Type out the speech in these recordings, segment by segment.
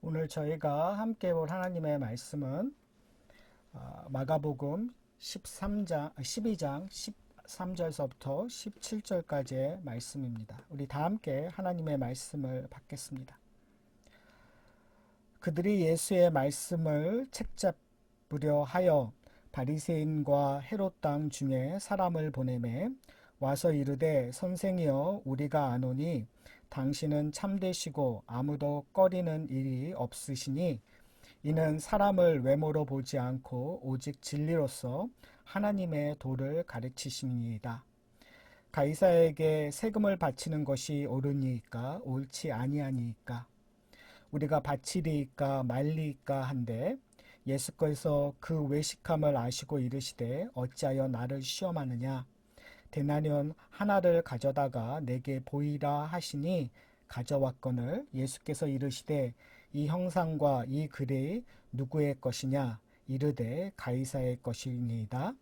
오늘 저희가 함께 볼 하나님의 말씀은 마가복음 12장 13절서부터 17절까지의 말씀입니다. 우리 다 함께 하나님의 말씀을 받겠습니다. 그들이 예수의 말씀을 책잡으려 하여 바리새인과 헤롯 땅 중에 사람을 보내매 와서 이르되 선생이여 우리가 아노니 당신은 참되시고 아무도 꺼리는 일이 없으시니 이는 사람을 외모로 보지 않고 오직 진리로서 하나님의 도를 가르치심이니이다. 가이사에게 세금을 바치는 것이 옳으니까 옳지 아니하니까 우리가 바치리이까 말리이까 한데 예수께서 그 외식함을 아시고 이르시되 어찌하여 나를 시험하느냐 데나리온 하나를 가져다가 내게 보이라 하시니 가져왔거늘 예수께서 이르시되 이 형상과 이 글이 누구의 것이냐 이르되 가이사의 것이니이다.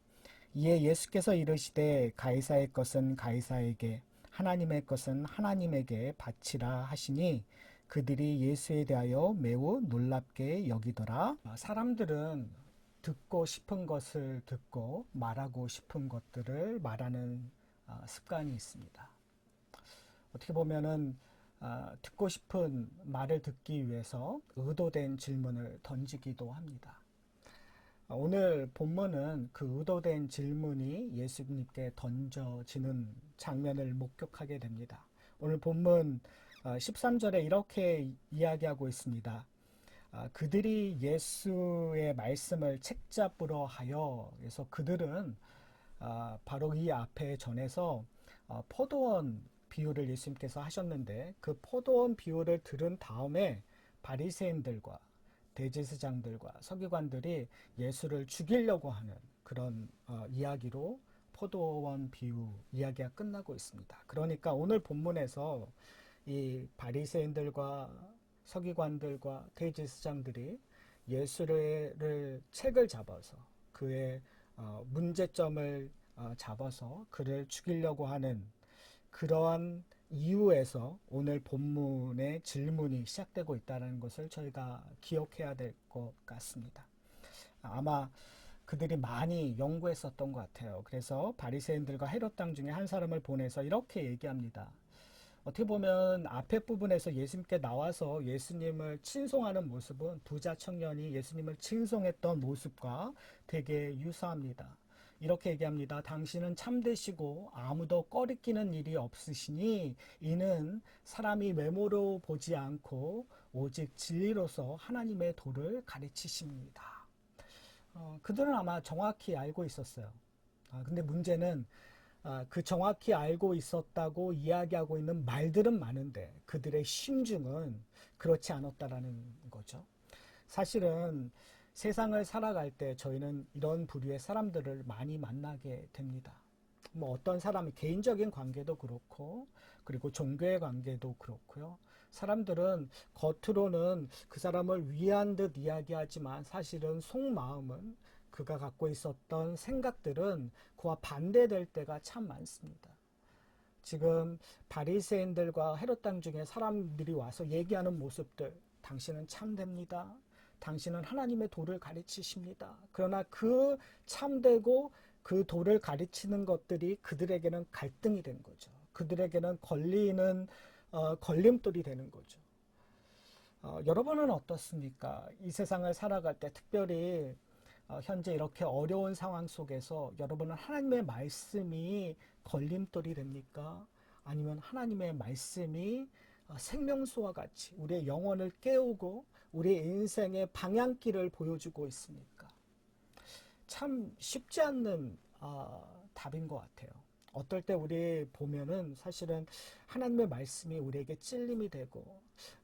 이에 예수께서 이르시되 가이사의 것은 가이사에게 하나님의 것은 하나님에게 바치라 하시니 그들이 예수에 대하여 매우 놀랍게 여기더라. 사람들은 듣고 싶은 것을 듣고 말하고 싶은 것들을 말하는 습관이 있습니다. 어떻게 보면은 듣고 싶은 말을 듣기 위해서 의도된 질문을 던지기도 합니다. 오늘 본문은 그 의도된 질문이 예수님께 던져지는 장면을 목격하게 됩니다. 오늘 본문 13절에 이렇게 이야기하고 있습니다. 그들이 예수의 말씀을 책잡으러 하여, 그래서 그들은 바로 이 앞에 전에서 포도원 비유를 예수님께서 하셨는데 그 포도원 비유를 들은 다음에 바리새인들과 대제사장들과 서기관들이 예수를 죽이려고 하는 그런 이야기로 포도원 비유 이야기가 끝나고 있습니다. 그러니까 오늘 본문에서 이 바리새인들과 서기관들과 대제사장들이 예수를 책을 잡아서 그의 문제점을 잡아서 그를 죽이려고 하는 그러한 이유에서 오늘 본문의 질문이 시작되고 있다는 것을 저희가 기억해야 될 것 같습니다. 아마 그들이 많이 연구했었던 것 같아요. 그래서 바리새인들과 헤롯 땅 중에 한 사람을 보내서 이렇게 얘기합니다. 어떻게 보면 앞에 부분에서 예수님께 나와서 예수님을 칭송하는 모습은 부자 청년이 예수님을 칭송했던 모습과 되게 유사합니다. 이렇게 얘기합니다. 당신은 참되시고 아무도 꺼리끼는 일이 없으시니 이는 사람이 외모로 보지 않고 오직 진리로서 하나님의 도를 가르치십니다. 그들은 아마 정확히 알고 있었어요. 근데 문제는 그 정확히 알고 있었다고 이야기하고 있는 말들은 많은데 그들의 심중은 그렇지 않았다라는 거죠. 사실은 세상을 살아갈 때 저희는 이런 부류의 사람들을 많이 만나게 됩니다. 뭐 어떤 사람이 개인적인 관계도 그렇고 그리고 종교의 관계도 그렇고요. 사람들은 겉으로는 그 사람을 위한 듯 이야기하지만 사실은 속마음은 그가 갖고 있었던 생각들은 그와 반대될 때가 참 많습니다. 지금 바리새인들과 헤롯 땅 중에 사람들이 와서 얘기하는 모습들, 당신은 참됩니다. 당신은 하나님의 도를 가르치십니다. 그러나 그 참되고 그 도를 가르치는 것들이 그들에게는 갈등이 된 거죠. 그들에게는 걸림돌이 되는 거죠. 여러분은 어떻습니까? 이 세상을 살아갈 때 특별히 현재 이렇게 어려운 상황 속에서 여러분은 하나님의 말씀이 걸림돌이 됩니까? 아니면 하나님의 말씀이 생명수와 같이 우리의 영혼을 깨우고 우리의 인생의 방향길을 보여주고 있습니까? 참 쉽지 않는 답인 것 같아요. 어떨 때 우리 보면은 사실은 하나님의 말씀이 우리에게 찔림이 되고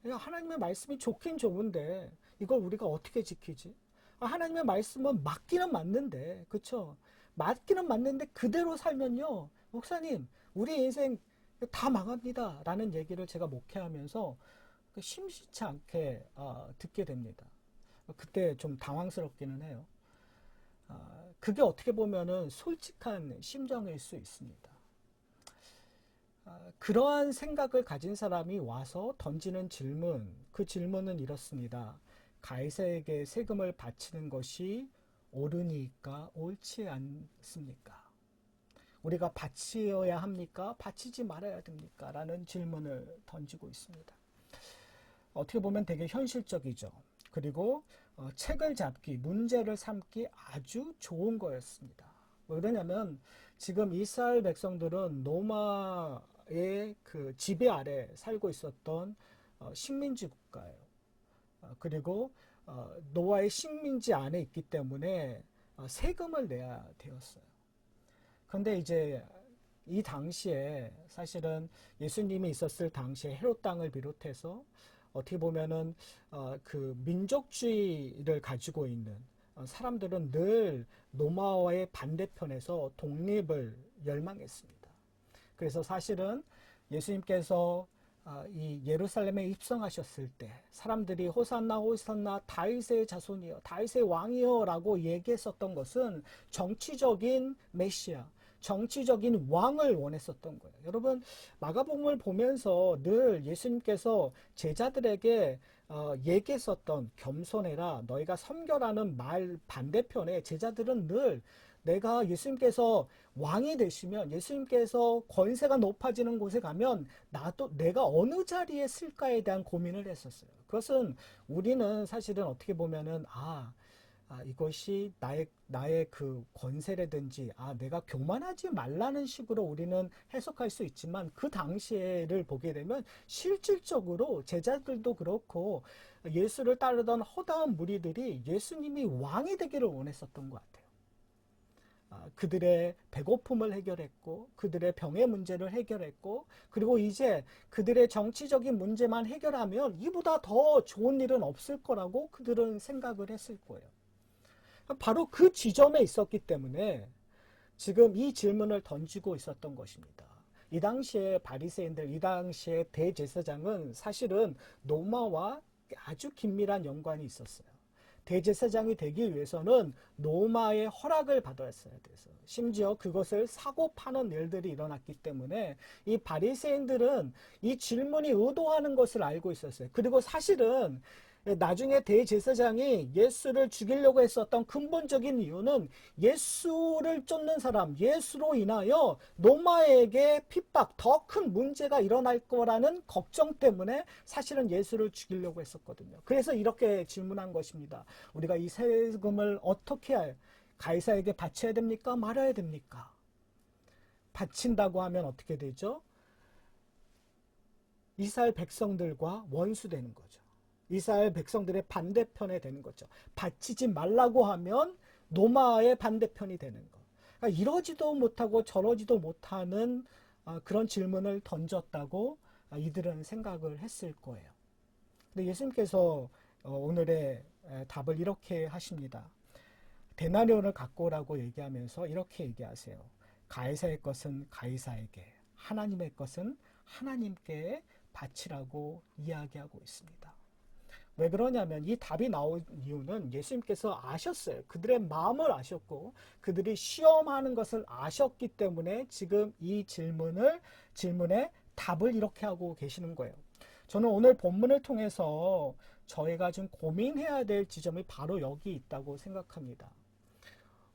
하나님의 말씀이 좋긴 좋은데 이걸 우리가 어떻게 지키지? 하나님의 말씀은 맞기는 맞는데 그쵸? 맞기는 맞는데 그대로 살면요 목사님 우리 인생 다 망합니다 라는 얘기를 제가 목회하면서 심심치 않게 듣게 됩니다. 그때 좀 당황스럽기는 해요. 그게 어떻게 보면은 솔직한 심정일 수 있습니다. 그러한 생각을 가진 사람이 와서 던지는 질문, 그 질문은 이렇습니다. 가이사에게 세금을 바치는 것이 옳으니까 옳지 않습니까? 우리가 바치어야 합니까? 바치지 말아야 됩니까? 라는 질문을 던지고 있습니다. 어떻게 보면 되게 현실적이죠. 그리고 책을 잡기, 문제를 삼기 아주 좋은 거였습니다. 왜 그러냐면 지금 이스라엘 백성들은 로마의 그 지배 아래 살고 있었던 식민지 국가예요. 그리고 노아의 식민지 안에 있기 때문에 세금을 내야 되었어요. 그런데 이제 이 당시에 사실은 예수님이 있었을 당시에 헤롯 땅을 비롯해서 어떻게 보면은 그 민족주의를 가지고 있는 사람들은 늘 로마와의 반대편에서 독립을 열망했습니다. 그래서 사실은 예수님께서 이 예루살렘에 입성하셨을 때 사람들이 호산나 호산나 다윗의 자손이여 다윗의 왕이여 라고 얘기했었던 것은 정치적인 메시아, 정치적인 왕을 원했었던 거예요. 여러분 마가복음을 보면서 늘 예수님께서 제자들에게 얘기했었던 겸손해라 너희가 섬겨라는 말 반대편에 제자들은 늘 내가 예수님께서 왕이 되시면 예수님께서 권세가 높아지는 곳에 가면 나도 내가 어느 자리에 쓸까에 대한 고민을 했었어요. 그것은 우리는 사실은 어떻게 보면은 이것이 나의 그 권세라든지 내가 교만하지 말라는 식으로 우리는 해석할 수 있지만 그 당시를 보게 되면 실질적으로 제자들도 그렇고 예수를 따르던 허다한 무리들이 예수님이 왕이 되기를 원했었던 것 같아요. 그들의 배고픔을 해결했고 그들의 병의 문제를 해결했고 그리고 이제 그들의 정치적인 문제만 해결하면 이보다 더 좋은 일은 없을 거라고 그들은 생각을 했을 거예요. 바로 그 지점에 있었기 때문에 지금 이 질문을 던지고 있었던 것입니다. 이 당시에 바리새인들, 이 당시에 대제사장은 사실은 로마와 아주 긴밀한 연관이 있었어요. 대제사장이 되기 위해서는 로마의 허락을 받았어야 돼서 심지어 그것을 사고 파는 일들이 일어났기 때문에 이 바리새인들은 이 질문이 의도하는 것을 알고 있었어요. 그리고 사실은 나중에 대제사장이 예수를 죽이려고 했었던 근본적인 이유는 예수를 쫓는 사람, 예수로 인하여 로마에게 핍박, 더 큰 문제가 일어날 거라는 걱정 때문에 사실은 예수를 죽이려고 했었거든요. 그래서 이렇게 질문한 것입니다. 우리가 이 세금을 어떻게 가이사에게 바쳐야 됩니까? 말아야 됩니까? 바친다고 하면 어떻게 되죠? 이스라엘 백성들과 원수되는 거죠. 이스라엘 백성들의 반대편에 되는 거죠. 바치지 말라고 하면 로마의 반대편이 되는 거. 그러니까 이러지도 못하고 저러지도 못하는 그런 질문을 던졌다고 이들은 생각을 했을 거예요. 근데 예수님께서 오늘의 답을 이렇게 하십니다. 데나리온을 갖고 오라고 얘기하면서 이렇게 얘기하세요. 가이사의 것은 가이사에게, 하나님의 것은 하나님께 바치라고 이야기하고 있습니다. 왜 그러냐면 이 답이 나온 이유는 예수님께서 아셨어요. 그들의 마음을 아셨고 그들이 시험하는 것을 아셨기 때문에 지금 이 질문에 답을 이렇게 하고 계시는 거예요. 저는 오늘 본문을 통해서 저희가 좀 고민해야 될 지점이 바로 여기 있다고 생각합니다.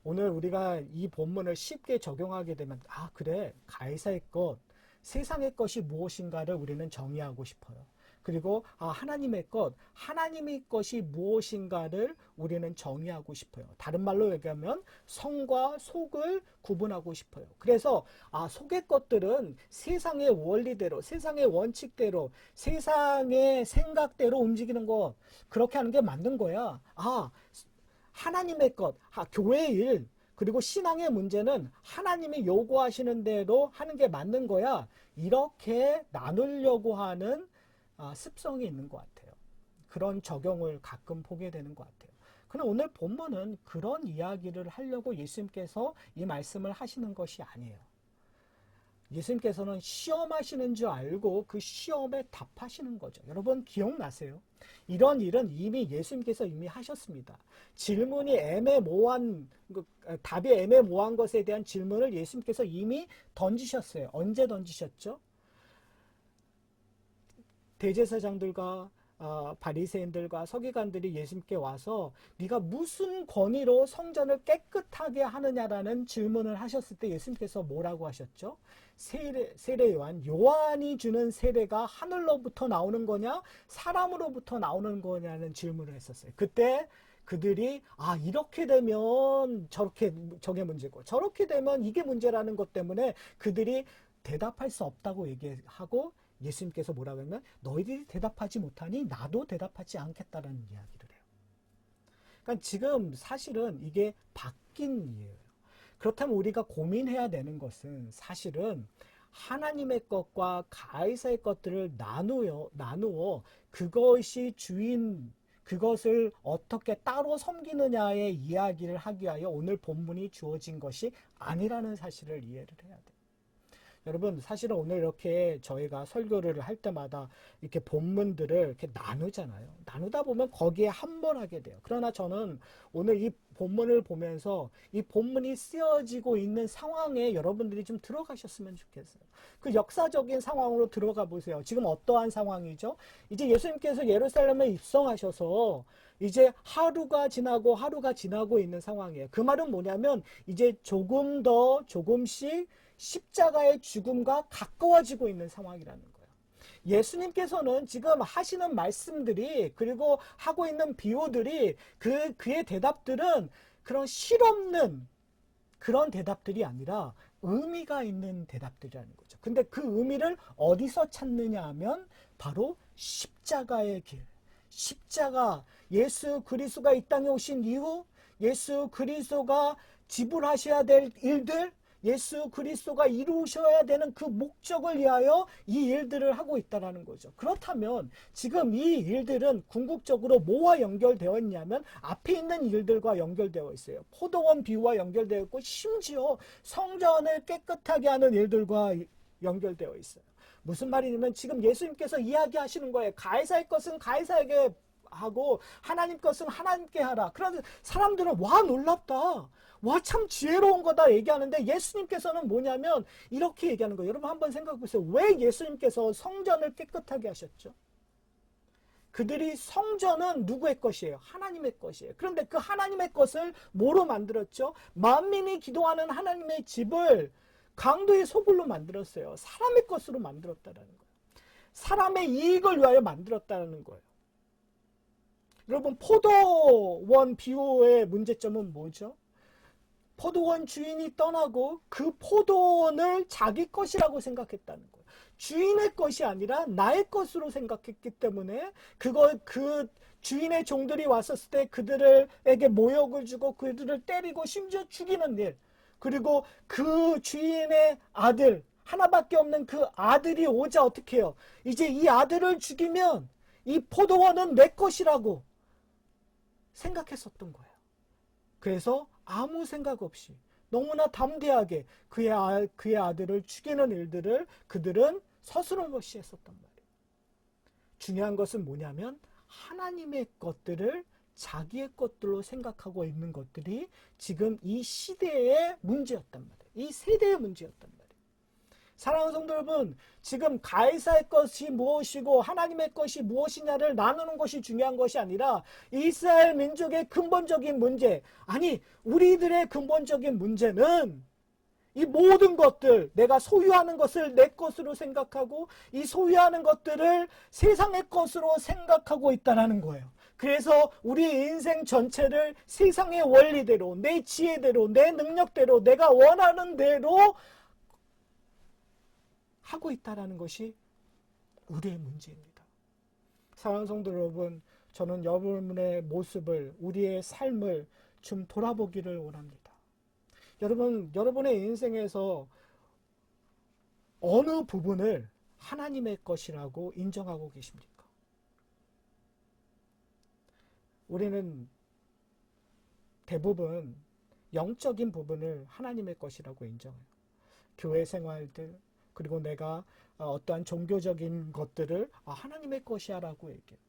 오늘 우리가 이 본문을 쉽게 적용하게 되면 그래 가이사의 것, 세상의 것이 무엇인가를 우리는 정의하고 싶어요. 그리고 하나님의 것, 하나님의 것이 무엇인가를 우리는 정의하고 싶어요. 다른 말로 얘기하면 성과 속을 구분하고 싶어요. 그래서 속의 것들은 세상의 원리대로, 세상의 원칙대로, 세상의 생각대로 움직이는 것, 그렇게 하는 게 맞는 거야. 하나님의 것, 교회의 일, 그리고 신앙의 문제는 하나님이 요구하시는 대로 하는 게 맞는 거야. 이렇게 나누려고 하는 습성이 있는 것 같아요. 그런 적용을 가끔 보게 되는 것 같아요. 그러나 오늘 본문은 그런 이야기를 하려고 예수님께서 이 말씀을 하시는 것이 아니에요. 예수님께서는 시험하시는 줄 알고 그 시험에 답하시는 거죠. 여러분 기억나세요? 이런 일은 이미 예수님께서 이미 하셨습니다. 질문이 답이 애매모호한 것에 대한 질문을 예수님께서 이미 던지셨어요. 언제 던지셨죠? 대제사장들과 바리새인들과 서기관들이 예수님께 와서 네가 무슨 권위로 성전을 깨끗하게 하느냐라는 질문을 하셨을 때 예수님께서 뭐라고 하셨죠? 세례 요한이 주는 세례가 하늘로부터 나오는 거냐 사람으로부터 나오는 거냐는 질문을 했었어요. 그때 그들이 이렇게 되면 저게 문제고 저렇게 되면 이게 문제라는 것 때문에 그들이 대답할 수 없다고 얘기하고 예수님께서 뭐라고 하면 너희들이 대답하지 못하니 나도 대답하지 않겠다라는 이야기를 해요. 그러니까 지금 사실은 이게 바뀐 이유예요. 그렇다면 우리가 고민해야 되는 것은 사실은 하나님의 것과 가이사의 것들을 나누어 그것이 그것을 어떻게 따로 섬기느냐의 이야기를 하기 위하여 오늘 본문이 주어진 것이 아니라는 사실을 이해를 해야 돼요. 여러분 사실은 오늘 이렇게 저희가 설교를 할 때마다 이렇게 본문들을 이렇게 나누잖아요. 나누다 보면 거기에 함몰하게 돼요. 그러나 저는 오늘 이 본문을 보면서 이 본문이 쓰여지고 있는 상황에 여러분들이 좀 들어가셨으면 좋겠어요. 그 역사적인 상황으로 들어가 보세요. 지금 어떠한 상황이죠? 이제 예수님께서 예루살렘에 입성하셔서 이제 하루가 지나고 있는 상황이에요. 그 말은 뭐냐면 이제 조금씩 십자가의 죽음과 가까워지고 있는 상황이라는 거예요. 예수님께서는 지금 하시는 말씀들이 그리고 하고 있는 비유들이 그의 대답들은 그런 실없는 그런 대답들이 아니라 의미가 있는 대답들이라는 거죠. 근데 그 의미를 어디서 찾느냐 하면 바로 십자가의 길. 십자가, 예수 그리스도가 이 땅에 오신 이후 예수 그리스도가 지불하셔야 될 일들, 예수 그리스도가 이루셔야 되는 그 목적을 위하여 이 일들을 하고 있다는 거죠. 그렇다면 지금 이 일들은 궁극적으로 뭐와 연결되어 있냐면 앞에 있는 일들과 연결되어 있어요. 포도원 비유와 연결되어 있고 심지어 성전을 깨끗하게 하는 일들과 연결되어 있어요. 무슨 말이냐면 지금 예수님께서 이야기하시는 거예요. 가이사의 것은 가이사에게 하고 하나님 것은 하나님께 하라. 그런데 사람들은 와 놀랍다. 와 참 지혜로운 거다 얘기하는데 예수님께서는 뭐냐면 이렇게 얘기하는 거예요. 여러분 한번 생각해 보세요. 왜 예수님께서 성전을 깨끗하게 하셨죠? 그들이 성전은 누구의 것이에요? 하나님의 것이에요. 그런데 그 하나님의 것을 뭐로 만들었죠? 만민이 기도하는 하나님의 집을 강도의 소굴로 만들었어요. 사람의 것으로 만들었다는 거예요. 사람의 이익을 위하여 만들었다는 거예요. 여러분 포도원 비유의 문제점은 뭐죠? 포도원 주인이 떠나고 그 포도원을 자기 것이라고 생각했다는 거예요. 주인의 것이 아니라 나의 것으로 생각했기 때문에 그 주인의 종들이 왔었을 때 그들에게 모욕을 주고 그들을 때리고 심지어 죽이는 일. 그리고 그 주인의 아들, 하나밖에 없는 그 아들이 오자 어떻게 해요? 이제 이 아들을 죽이면 이 포도원은 내 것이라고 생각했었던 거예요. 그래서 아무 생각 없이 너무나 담대하게 그의 아들을 죽이는 일들을 그들은 서슴없이 했었단 말이에요. 중요한 것은 뭐냐면 하나님의 것들을 자기의 것들로 생각하고 있는 것들이 지금 이 시대의 문제였단 말이에요. 이 세대의 문제였단 말이에요. 사랑하는 성도 여러분, 지금 가이사의 것이 무엇이고 하나님의 것이 무엇이냐를 나누는 것이 중요한 것이 아니라 이스라엘 민족의 근본적인 문제, 아니 우리들의 근본적인 문제는 이 모든 것들, 내가 소유하는 것을 내 것으로 생각하고 이 소유하는 것들을 세상의 것으로 생각하고 있다는 거예요. 그래서 우리 인생 전체를 세상의 원리대로, 내 지혜대로, 내 능력대로, 내가 원하는 대로 하고 있다는 것이 우리의 문제입니다. 사랑하는 성도 여러분, 저는 여러분의 모습을, 우리의 삶을 좀 돌아보기를 원합니다. 여러분의 인생에서 어느 부분을 하나님의 것이라고 인정하고 계십니까? 우리는 대부분 영적인 부분을 하나님의 것이라고 인정해요. 교회 생활들, 그리고 내가 어떠한 종교적인 것들을 하나님의 것이야 라고 얘기해요.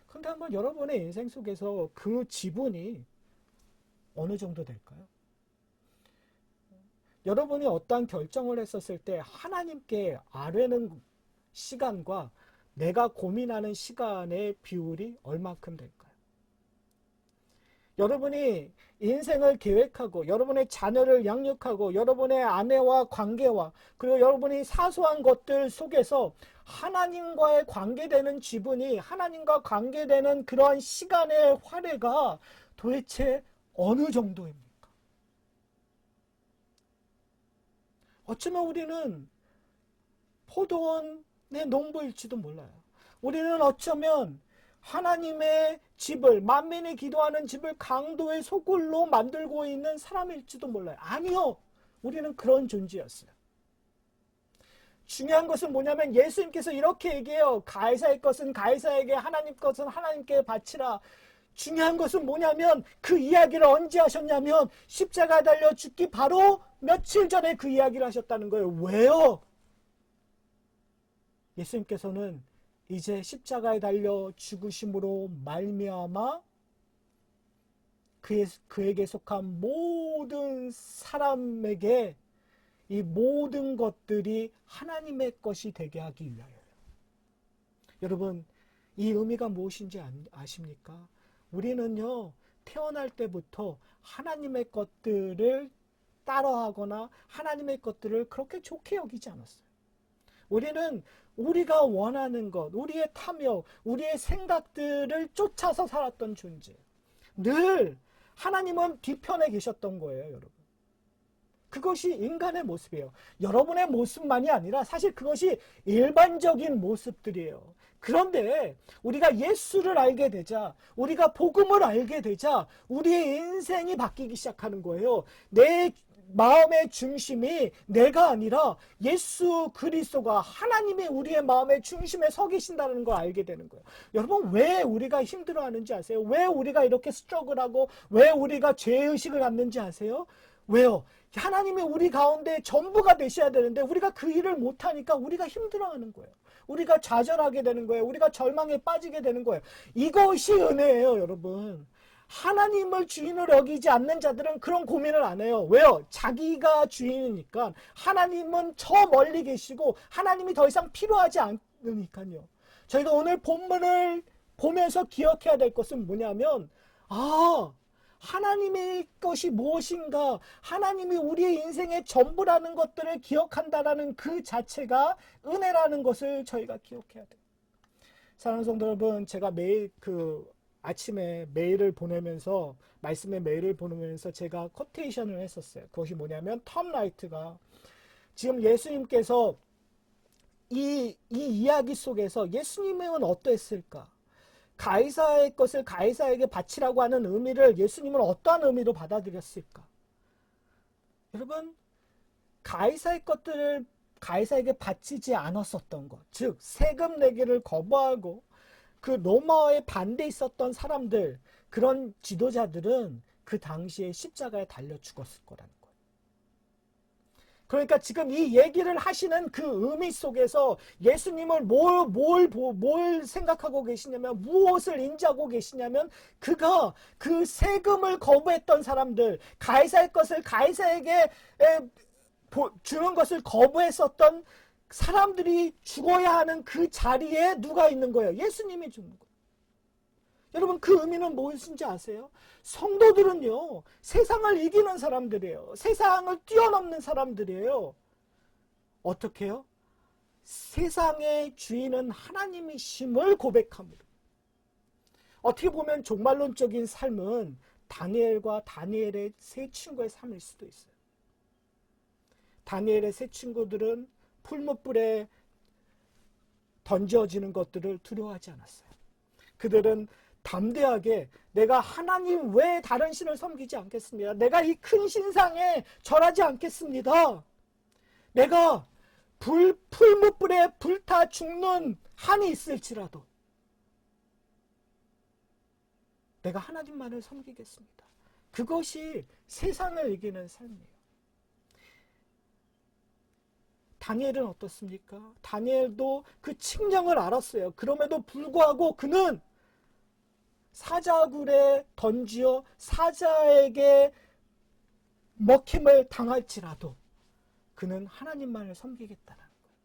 그런데 한번 여러분의 인생 속에서 그 지분이 어느 정도 될까요? 여러분이 어떠한 결정을 했었을 때 하나님께 아뢰는 시간과 내가 고민하는 시간의 비율이 얼마큼 될까요? 여러분이 인생을 계획하고 여러분의 자녀를 양육하고 여러분의 아내와 관계와 그리고 여러분이 사소한 것들 속에서 하나님과의 관계되는 지분이 하나님과 관계되는 그러한 시간의 활애가 도대체 어느 정도입니까? 어쩌면 우리는 포도원의 농부일지도 몰라요. 우리는 어쩌면 하나님의 집을, 만민이 기도하는 집을 강도의 소굴로 만들고 있는 사람일지도 몰라요. 아니요. 우리는 그런 존재였어요. 중요한 것은 뭐냐면 예수님께서 이렇게 얘기해요. 가이사의 것은 가이사에게, 하나님 것은 하나님께 바치라. 중요한 것은 뭐냐면 그 이야기를 언제 하셨냐면 십자가에 달려 죽기 바로 며칠 전에 그 이야기를 하셨다는 거예요. 왜요? 예수님께서는 이제 십자가에 달려 죽으심으로 말미암아 그에게 속한 모든 사람에게 이 모든 것들이 하나님의 것이 되게 하기 위하여요. 여러분, 이 의미가 무엇인지 아십니까? 우리는요, 태어날 때부터 하나님의 것들을 따라하거나 하나님의 것들을 그렇게 좋게 여기지 않았어요. 우리는 우리가 원하는 것, 우리의 탐욕, 우리의 생각들을 쫓아서 살았던 존재. 늘 하나님은 뒤편에 계셨던 거예요, 여러분. 그것이 인간의 모습이에요. 여러분의 모습만이 아니라 사실 그것이 일반적인 모습들이에요. 그런데 우리가 예수를 알게 되자, 우리가 복음을 알게 되자 우리의 인생이 바뀌기 시작하는 거예요. 내 마음의 중심이 내가 아니라 예수 그리스도가 하나님이 우리의 마음의 중심에 서 계신다는 걸 알게 되는 거예요. 여러분, 왜 우리가 힘들어하는지 아세요? 왜 우리가 이렇게 스트러글하고 왜 우리가 죄의식을 갖는지 아세요? 왜요? 하나님이 우리 가운데 전부가 되셔야 되는데 우리가 그 일을 못하니까 우리가 힘들어하는 거예요. 우리가 좌절하게 되는 거예요. 우리가 절망에 빠지게 되는 거예요. 이것이 은혜예요, 여러분. 하나님을 주인으로 여기지 않는 자들은 그런 고민을 안 해요. 왜요? 자기가 주인이니까. 하나님은 저 멀리 계시고 하나님이 더 이상 필요하지 않으니까요. 저희가 오늘 본문을 보면서 기억해야 될 것은 뭐냐면 하나님의 것이 무엇인가, 하나님이 우리의 인생의 전부라는 것들을 기억한다라는 그 자체가 은혜라는 것을 저희가 기억해야 돼요. 사랑하는 성도 여러분, 제가 매일 아침에 메일을 보내면서 말씀의 메일을 보내면서 제가 코테이션을 했었어요. 그것이 뭐냐면 톰 라이트가 지금 예수님께서 이 이야기 속에서 예수님은 어떠했을까? 가이사의 것을 가이사에게 바치라고 하는 의미를 예수님은 어떠한 의미로 받아들였을까? 여러분, 가이사의 것들을 가이사에게 바치지 않았었던 것, 즉 세금 내기를 거부하고 그 로마에 반대 있었던 사람들, 그런 지도자들은 그 당시에 십자가에 달려 죽었을 거라는 거예요. 그러니까 지금 이 얘기를 하시는 그 의미 속에서 예수님을 뭘 생각하고 계시냐면, 무엇을 인지하고 계시냐면, 그가 그 세금을 거부했던 사람들, 가이사의 것을 가이사에게 주는 것을 거부했었던 사람들이 죽어야 하는 그 자리에 누가 있는 거예요? 예수님이 죽는 거예요. 여러분, 그 의미는 무엇인지 아세요? 성도들은요, 세상을 이기는 사람들이에요. 세상을 뛰어넘는 사람들이에요. 어떻게 해요? 세상의 주인은 하나님이심을 고백합니다. 어떻게 보면 종말론적인 삶은 다니엘과 다니엘의 세 친구의 삶일 수도 있어요. 다니엘의 세 친구들은 풀무불에 던져지는 것들을 두려워하지 않았어요. 그들은 담대하게 내가 하나님 외에 다른 신을 섬기지 않겠습니다. 내가 이 큰 신상에 절하지 않겠습니다. 내가 풀무불에 불타 죽는 한이 있을지라도 내가 하나님만을 섬기겠습니다. 그것이 세상을 이기는 삶이에요. 다니엘은 어떻습니까? 다니엘도 그 칙령을 알았어요. 그럼에도 불구하고 그는 사자굴에 던지어 사자에게 먹힘을 당할지라도 그는 하나님만을 섬기겠다는 거예요.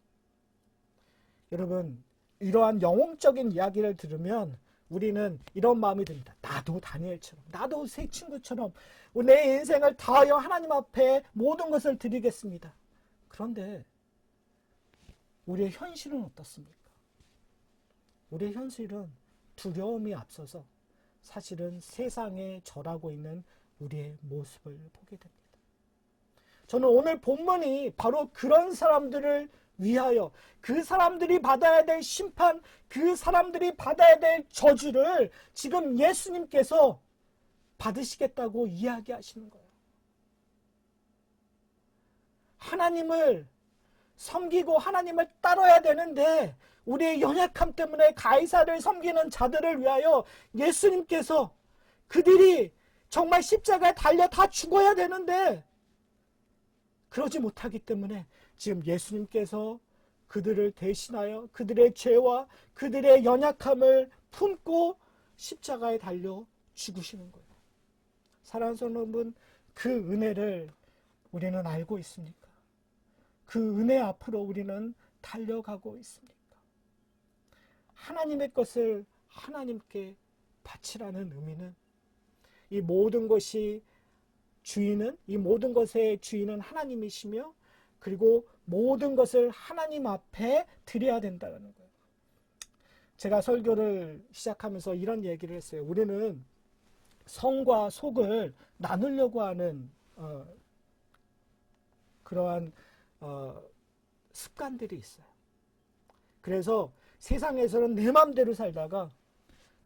여러분, 이러한 영웅적인 이야기를 들으면 우리는 이런 마음이 듭니다. 나도 다니엘처럼, 나도 새 친구처럼 내 인생을 다하여 하나님 앞에 모든 것을 드리겠습니다. 그런데 우리의 현실은 어떻습니까? 우리의 현실은 두려움이 앞서서 사실은 세상에 절하고 있는 우리의 모습을 보게 됩니다. 저는 오늘 본문이 바로 그런 사람들을 위하여, 그 사람들이 받아야 될 심판, 그 사람들이 받아야 될 저주를 지금 예수님께서 받으시겠다고 이야기하시는 거예요. 하나님을 섬기고 하나님을 따라야 되는데 우리의 연약함 때문에 가이사를 섬기는 자들을 위하여 예수님께서 그들이 정말 십자가에 달려 다 죽어야 되는데 그러지 못하기 때문에 지금 예수님께서 그들을 대신하여 그들의 죄와 그들의 연약함을 품고 십자가에 달려 죽으시는 거예요. 사랑하는 여러분, 그 은혜를 우리는 알고 있습니까? 그 은혜 앞으로 우리는 달려가고 있습니까? 하나님의 것을 하나님께 바치라는 의미는 이 모든 것이 주인은, 이 모든 것의 주인은 하나님이시며 그리고 모든 것을 하나님 앞에 드려야 된다는 거예요. 제가 설교를 시작하면서 이런 얘기를 했어요. 우리는 성과 속을 나누려고 하는 그러한 습관들이 있어요. 그래서 세상에서는 내 마음대로 살다가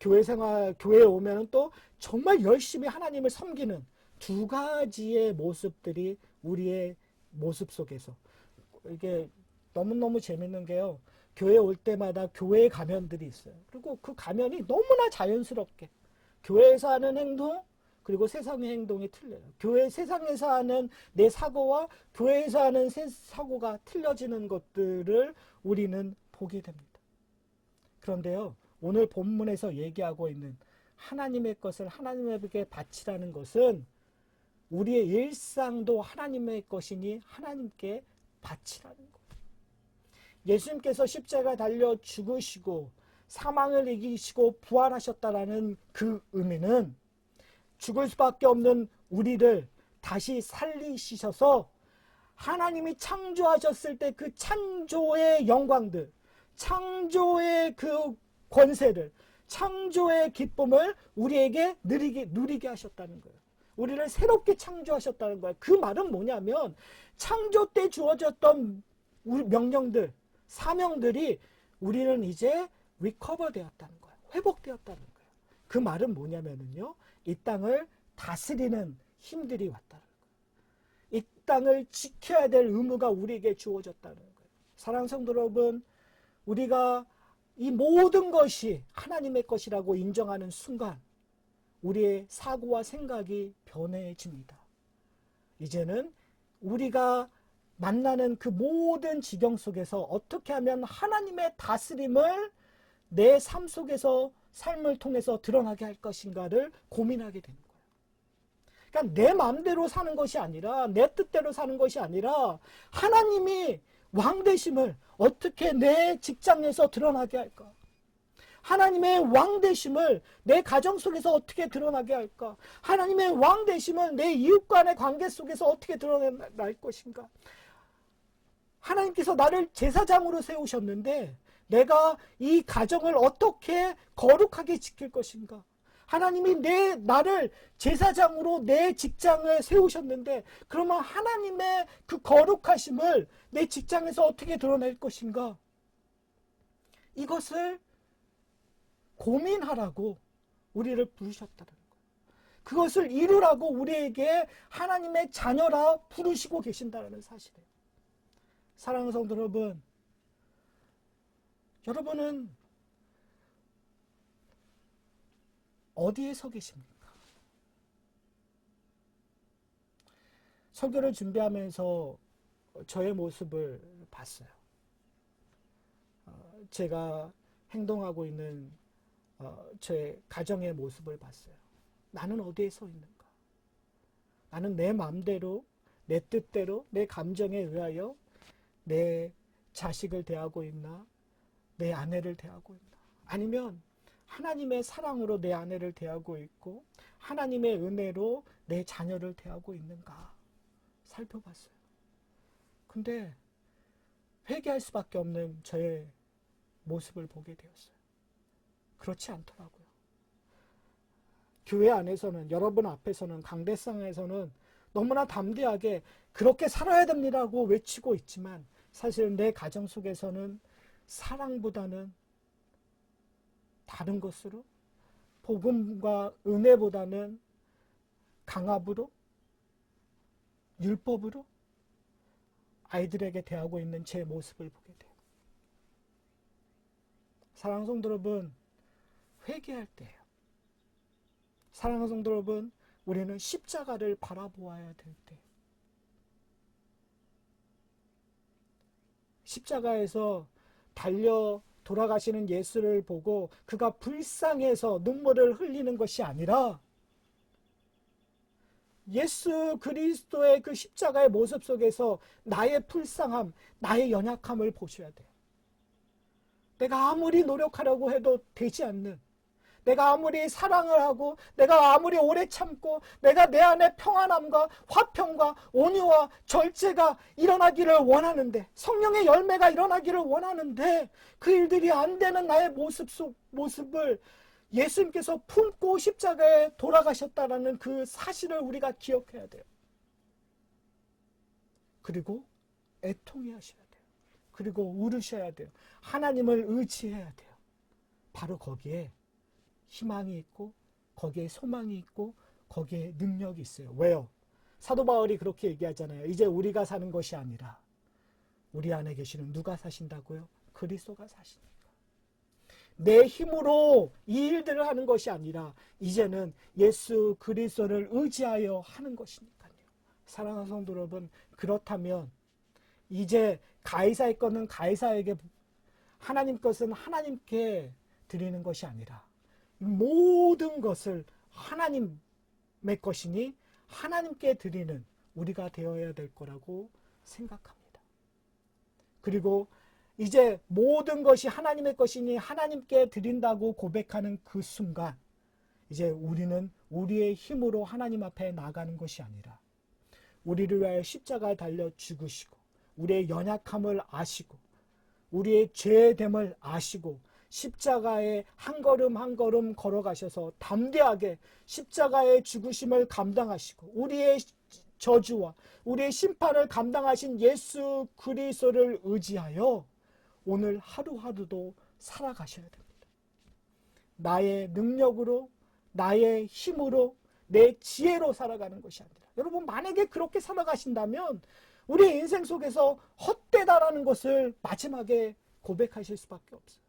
교회에 오면 또 정말 열심히 하나님을 섬기는 두 가지의 모습들이 우리의 모습 속에서, 이게 너무너무 재밌는 게요. 교회 올 때마다 교회 가면들이 있어요. 그리고 그 가면이 너무나 자연스럽게 교회에서 하는 행동 그리고 세상의 행동이 틀려요. 세상에서 하는 내 사고와 교회에서 하는 사고가 틀려지는 것들을 우리는 보게 됩니다. 그런데요, 오늘 본문에서 얘기하고 있는 하나님의 것을 하나님에게 바치라는 것은 우리의 일상도 하나님의 것이니 하나님께 바치라는 거예요. 예수님께서 십자가에 달려 죽으시고 사망을 이기시고 부활하셨다라는 그 의미는 죽을 수밖에 없는 우리를 다시 살리시셔서 하나님이 창조하셨을 때 그 창조의 영광들, 창조의 그 권세를, 창조의 기쁨을 우리에게 누리게 하셨다는 거예요. 우리를 새롭게 창조하셨다는 거예요. 그 말은 뭐냐면 창조 때 주어졌던 우리 명령들, 사명들이 우리는 이제 리커버 되었다는 거예요. 회복되었다는 거예요. 그 말은 뭐냐면요, 이 땅을 다스리는 힘들이 왔다는 거예요. 이 땅을 지켜야 될 의무가 우리에게 주어졌다는 거예요. 사랑하는 성도 여러분, 우리가 이 모든 것이 하나님의 것이라고 인정하는 순간 우리의 사고와 생각이 변해집니다. 이제는 우리가 만나는 그 모든 지경 속에서 어떻게 하면 하나님의 다스림을 내 삶 속에서, 삶을 통해서 드러나게 할 것인가를 고민하게 되는 거예요. 그러니까 내 마음대로 사는 것이 아니라, 내 뜻대로 사는 것이 아니라 하나님이 왕 되심을 어떻게 내 직장에서 드러나게 할까? 하나님의 왕 되심을 내 가정 속에서 어떻게 드러나게 할까? 하나님의 왕 되심을 내 이웃 간의 관계 속에서 어떻게 드러날 것인가? 하나님께서 나를 제사장으로 세우셨는데 내가 이 가정을 어떻게 거룩하게 지킬 것인가? 하나님이 나를 제사장으로 내 직장을 세우셨는데 그러면 하나님의 그 거룩하심을 내 직장에서 어떻게 드러낼 것인가? 이것을 고민하라고 우리를 부르셨다는 거예요. 그것을 이루라고 우리에게 하나님의 자녀라 부르시고 계신다는 사실이에요. 사랑하는 성도 여러분, 여러분은 어디에 서 계십니까? 설교를 준비하면서 저의 모습을 봤어요. 제가 행동하고 있는 제 가정의 모습을 봤어요. 나는 어디에 서 있는가? 나는 내 마음대로, 내 뜻대로, 내 감정에 의하여 내 자식을 대하고 있나? 내 아내를 대하고 있나? 아니면 하나님의 사랑으로 내 아내를 대하고 있고 하나님의 은혜로 내 자녀를 대하고 있는가 살펴봤어요. 근데 회개할 수밖에 없는 저의 모습을 보게 되었어요. 그렇지 않더라고요. 교회 안에서는, 여러분 앞에서는, 강대상에서는 너무나 담대하게 그렇게 살아야 됩니다고 외치고 있지만 사실은 내 가정 속에서는 사랑보다는 다른 것으로, 복음과 은혜보다는 강압으로, 율법으로 아이들에게 대하고 있는 제 모습을 보게 돼요. 사랑하는 성도 여러분, 회개할 때예요. 사랑하는 성도 여러분, 우리는 십자가를 바라보아야 될 때, 십자가에서 달려 돌아가시는 예수를 보고 그가 불쌍해서 눈물을 흘리는 것이 아니라 예수 그리스도의 그 십자가의 모습 속에서 나의 불쌍함, 나의 연약함을 보셔야 돼요. 내가 아무리 노력하려고 해도 되지 않는, 내가 아무리 사랑을 하고 내가 아무리 오래 참고 내가 내 안에 평안함과 화평과 온유와 절제가 일어나기를 원하는데, 성령의 열매가 일어나기를 원하는데 그 일들이 안 되는 나의 모습을 예수님께서 품고 십자가에 돌아가셨다라는 그 사실을 우리가 기억해야 돼요. 그리고 애통해 하셔야 돼요. 그리고 울으셔야 돼요. 하나님을 의지해야 돼요. 바로 거기에 희망이 있고 거기에 소망이 있고 거기에 능력이 있어요. 왜요? 사도 바울이 그렇게 얘기하잖아요. 이제 우리가 사는 것이 아니라 우리 안에 계시는 누가 사신다고요? 그리스도가 사시니까. 내 힘으로 이 일들을 하는 것이 아니라 이제는 예수 그리스도를 의지하여 하는 것이니까요. 사랑하는 성도 여러분, 그렇다면 이제 가이사의 것은 가이사에게, 하나님 것은 하나님께 드리는 것이 아니라 모든 것을 하나님의 것이니 하나님께 드리는 우리가 되어야 될 거라고 생각합니다. 그리고 이제 모든 것이 하나님의 것이니 하나님께 드린다고 고백하는 그 순간 이제 우리는 우리의 힘으로 하나님 앞에 나가는 것이 아니라 우리를 위하여 십자가에 달려 죽으시고 우리의 연약함을 아시고 우리의 죄됨을 아시고 십자가에 한 걸음 한 걸음 걸어가셔서 담대하게 십자가의 죽으심을 감당하시고 우리의 저주와 우리의 심판을 감당하신 예수 그리스도를 의지하여 오늘 하루하루도 살아가셔야 됩니다. 나의 능력으로, 나의 힘으로, 내 지혜로 살아가는 것이 아니라, 여러분 만약에 그렇게 살아가신다면 우리의 인생 속에서 헛되다라는 것을 마지막에 고백하실 수밖에 없어요.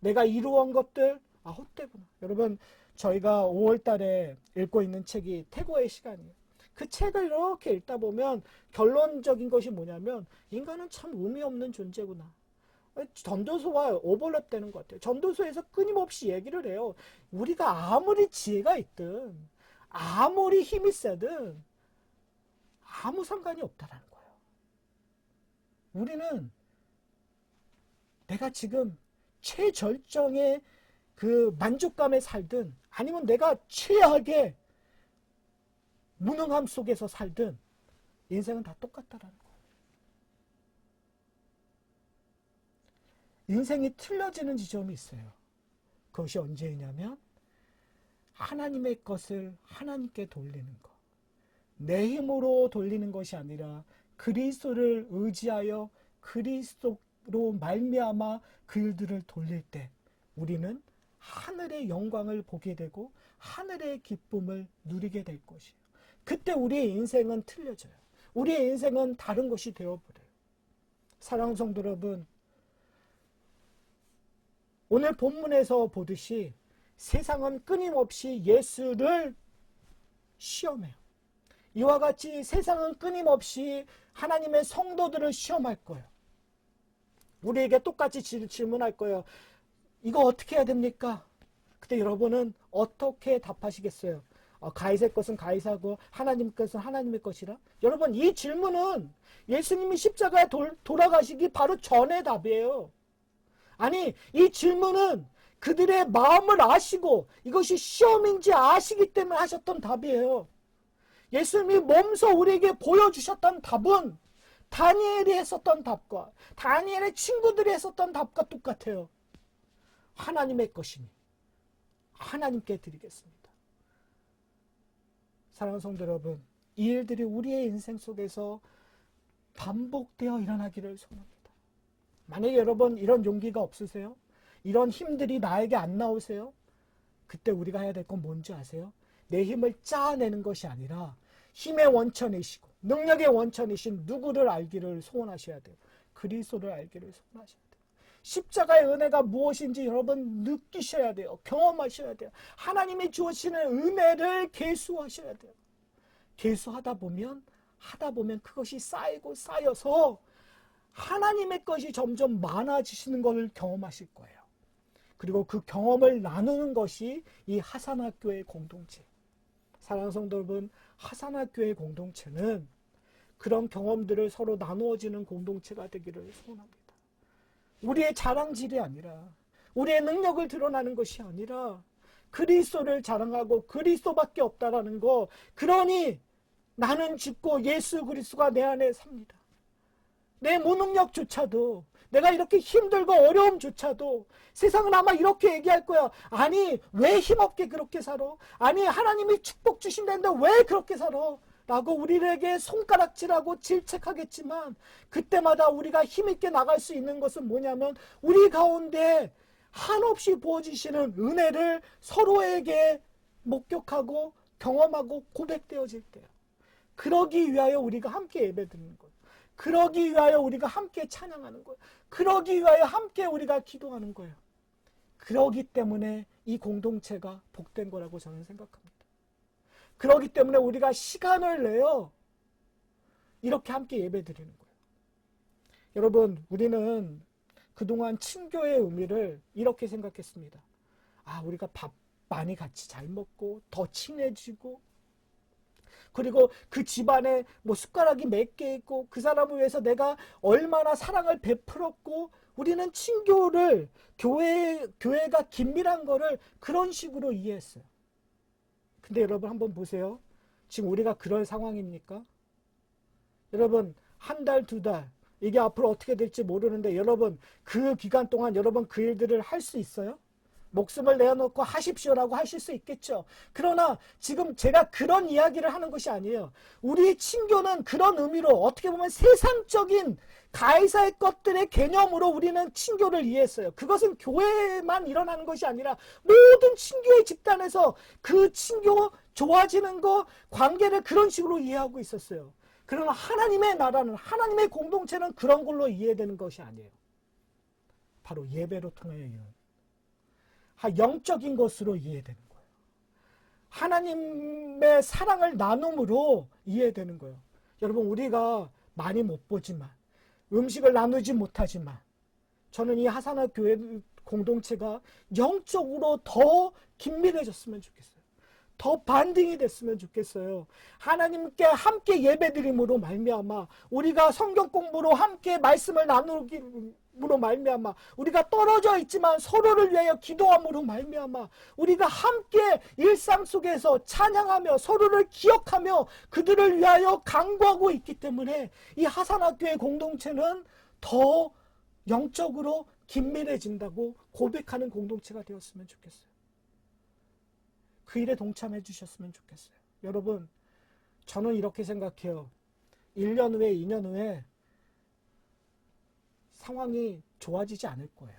내가 이루어온 것들, 헛되구나. 여러분, 저희가 5월 달에 읽고 있는 책이 태고의 시간이에요. 그 책을 이렇게 읽다 보면 결론적인 것이 뭐냐면 인간은 참 의미 없는 존재구나. 전도서와 오버랩되는 것 같아요. 전도서에서 끊임없이 얘기를 해요. 우리가 아무리 지혜가 있든 아무리 힘이 세든 아무 상관이 없다라는 거예요. 우리는 내가 지금 최절정의 그 만족감에 살든 아니면 내가 최악의 무능함 속에서 살든 인생은 다 똑같다라는 거예요. 인생이 틀려지는 지점이 있어요. 그것이 언제냐면 하나님의 것을 하나님께 돌리는 것. 내 힘으로 돌리는 것이 아니라 그리스도를 의지하여 그리스도로 말미암아 그 일들을 돌릴 때 우리는 하늘의 영광을 보게 되고 하늘의 기쁨을 누리게 될 것이에요. 그때 우리의 인생은 틀려져요. 우리의 인생은 다른 것이 되어버려요. 사랑하는 성도 여러분, 오늘 본문에서 보듯이 세상은 끊임없이 예수를 시험해요. 이와 같이 세상은 끊임없이 하나님의 성도들을 시험할 거예요. 우리에게 똑같이 질문할 거예요. 이거 어떻게 해야 됩니까? 그때 여러분은 어떻게 답하시겠어요? 가이사의 것은 가이사고 하나님 것은 하나님의 것이라? 여러분, 이 질문은 예수님이 십자가에 돌아가시기 바로 전의 답이에요. 아니, 이 질문은 그들의 마음을 아시고 이것이 시험인지 아시기 때문에 하셨던 답이에요. 예수님이 몸소 우리에게 보여주셨던 답은 다니엘이 했었던 답과 다니엘의 친구들이 했었던 답과 똑같아요. 하나님의 것이니 하나님께 드리겠습니다. 사랑하는 성도 여러분, 이 일들이 우리의 인생 속에서 반복되어 일어나기를 소원합니다. 만약에 여러분 이런 용기가 없으세요? 이런 힘들이 나에게 안 나오세요? 그때 우리가 해야 될 건 뭔지 아세요? 내 힘을 짜내는 것이 아니라 힘의 원천이시고 능력의 원천이신 누구를 알기를 소원하셔야 돼요. 그리스도를 알기를 소원하셔야 돼요. 십자가의 은혜가 무엇인지 여러분 느끼셔야 돼요. 경험하셔야 돼요. 하나님이 주시는 은혜를 계수하셔야 돼요. 계수하다 보면 그것이 쌓이고 쌓여서 하나님의 것이 점점 많아지시는 것을 경험하실 거예요. 그리고 그 경험을 나누는 것이 이 하산학교의 공동체. 사랑하는 성도 여러분, 하산학교의 공동체는 그런 경험들을 서로 나누어지는 공동체가 되기를 소원합니다. 우리의 자랑질이 아니라 우리의 능력을 드러나는 것이 아니라 그리스도를 자랑하고 그리스도밖에 없다라는 거. 그러니 나는 죽고 예수 그리스도가 내 안에 삽니다. 내 무능력조차도 내가 이렇게 힘들고 어려움조차도 세상은 아마 이렇게 얘기할 거야. 아니 왜 힘없게 그렇게 살아? 아니 하나님이 축복 주신다는데 왜 그렇게 살아? 라고 우리에게 손가락질하고 질책하겠지만 그때마다 우리가 힘있게 나갈 수 있는 것은 뭐냐면 우리 가운데 한없이 부어지시는 은혜를 서로에게 목격하고 경험하고 고백되어질 때요. 그러기 위하여 우리가 함께 예배드리는 거예요. 그러기 위하여 우리가 함께 찬양하는 거예요. 그러기 위하여 함께 우리가 기도하는 거예요. 그러기 때문에 이 공동체가 복된 거라고 저는 생각합니다. 그러기 때문에 우리가 시간을 내어 이렇게 함께 예배드리는 거예요. 여러분, 우리는 그동안 친교의 의미를 이렇게 생각했습니다. 아, 우리가 밥 많이 같이 잘 먹고 더 친해지고 그리고 그 집안에 뭐 숟가락이 몇 개 있고 그 사람을 위해서 내가 얼마나 사랑을 베풀었고 우리는 친교를 교회가 긴밀한 거를 그런 식으로 이해했어요. 근데 여러분 한번 보세요. 지금 우리가 그럴 상황입니까? 여러분 한 달, 두 달 이게 앞으로 어떻게 될지 모르는데 여러분 그 기간 동안 여러분 그 일들을 할 수 있어요? 목숨을 내어놓고 하십시오라고 하실 수 있겠죠. 그러나 지금 제가 그런 이야기를 하는 것이 아니에요. 우리 친교는 그런 의미로 어떻게 보면 세상적인 가해사의 것들의 개념으로 우리는 친교를 이해했어요. 그것은 교회에만 일어나는 것이 아니라 모든 친교의 집단에서 그 친교 좋아지는 거 관계를 그런 식으로 이해하고 있었어요. 그러나 하나님의 나라는 하나님의 공동체는 그런 걸로 이해되는 것이 아니에요. 바로 예배로 통하여 영적인 것으로 이해되는 거예요. 하나님의 사랑을 나눔으로 이해되는 거예요. 여러분 우리가 많이 못 보지만 음식을 나누지 못하지만 저는 이 하산화 교회 공동체가 영적으로 더 긴밀해졌으면 좋겠어요. 더 반등이 됐으면 좋겠어요. 하나님께 함께 예배드림으로 말미암아 우리가 성경 공부로 함께 말씀을 나누기로 말미암아 우리가 떨어져 있지만 서로를 위하여 기도함으로 말미암아 우리가 함께 일상 속에서 찬양하며 서로를 기억하며 그들을 위하여 간구하고 있기 때문에 이 하산학교의 공동체는 더 영적으로 긴밀해진다고 고백하는 공동체가 되었으면 좋겠어요. 그 일에 동참해 주셨으면 좋겠어요. 여러분 저는 이렇게 생각해요. 1년 후에 2년 후에 상황이 좋아지지 않을 거예요.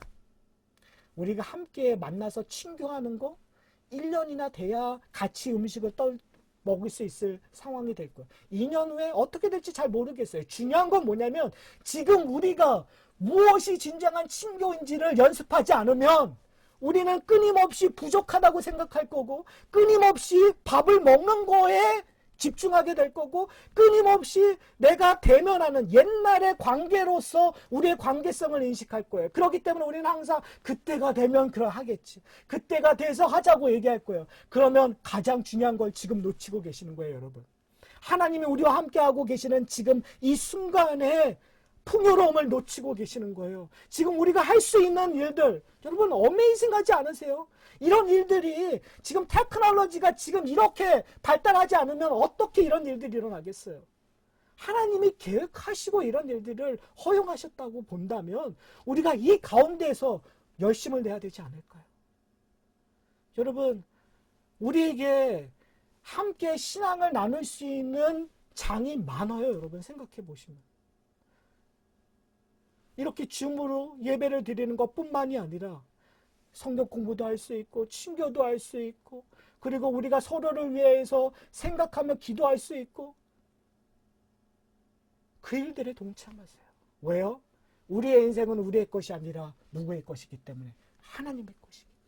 우리가 함께 만나서 친교하는 거 1년이나 돼야 같이 음식을 먹을 수 있을 상황이 될 거예요. 2년 후에 어떻게 될지 잘 모르겠어요. 중요한 건 뭐냐면 지금 우리가 무엇이 진정한 친교인지를 연습하지 않으면 우리는 끊임없이 부족하다고 생각할 거고 끊임없이 밥을 먹는 거에 집중하게 될 거고 끊임없이 내가 대면하는 옛날의 관계로서 우리의 관계성을 인식할 거예요. 그렇기 때문에 우리는 항상 그때가 되면 그러하겠지. 그때가 돼서 하자고 얘기할 거예요. 그러면 가장 중요한 걸 지금 놓치고 계시는 거예요, 여러분. 하나님이 우리와 함께하고 계시는 지금 이 순간에 풍요로움을 놓치고 계시는 거예요. 지금 우리가 할 수 있는 일들, 여러분 어메이징하지 않으세요? 이런 일들이 지금 테크놀로지가 지금 이렇게 발달하지 않으면 어떻게 이런 일들이 일어나겠어요? 하나님이 계획하시고 이런 일들을 허용하셨다고 본다면 우리가 이 가운데에서 열심을 내야 되지 않을까요? 여러분, 우리에게 함께 신앙을 나눌 수 있는 장이 많아요. 여러분 생각해 보시면. 이렇게 줌으로 예배를 드리는 것뿐만이 아니라 성경 공부도 할 수 있고 친교도 할 수 있고 그리고 우리가 서로를 위해서 생각하며 기도할 수 있고 그 일들에 동참하세요. 왜요? 우리의 인생은 우리의 것이 아니라 누구의 것이기 때문에 하나님의 것이기 때문에.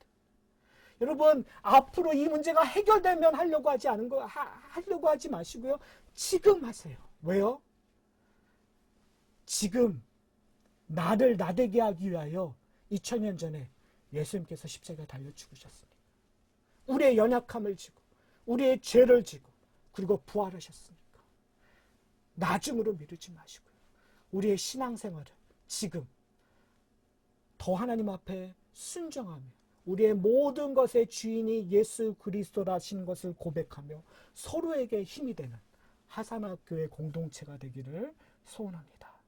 여러분 앞으로 이 문제가 해결되면 하려고 하지 마시고요. 지금 하세요. 왜요? 지금 나를 나되게 하기 위하여 2000년 전에 예수님께서 십자가에 달려 죽으셨으니까. 우리의 연약함을 지고 우리의 죄를 지고 그리고 부활하셨으니까. 나중으로 미루지 마시고요. 우리의 신앙생활을 지금 더 하나님 앞에 순종하며 우리의 모든 것의 주인이 예수 그리스도라신 것을 고백하며 서로에게 힘이 되는 하사나 교회 공동체가 되기를 소원합니다.